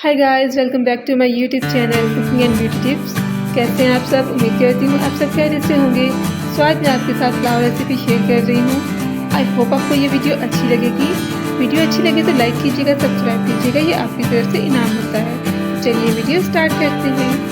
Hi guys, welcome back to my YouTube channel cooking and beauty tips. कैसे हैं आप सब? उम्मीद करती हूँ आप सब खैरियत से होंगे। सो आज मैं आपके साथ पुलाव रेसिपी शेयर कर रही हूँ। आई होप आपको ये वीडियो अच्छी लगेगी। वीडियो अच्छी लगे तो लाइक कीजिएगा, सब्सक्राइब कीजिएगा, ये आपकी तरफ से इनाम होता है। चलिए वीडियो स्टार्ट करते हैं।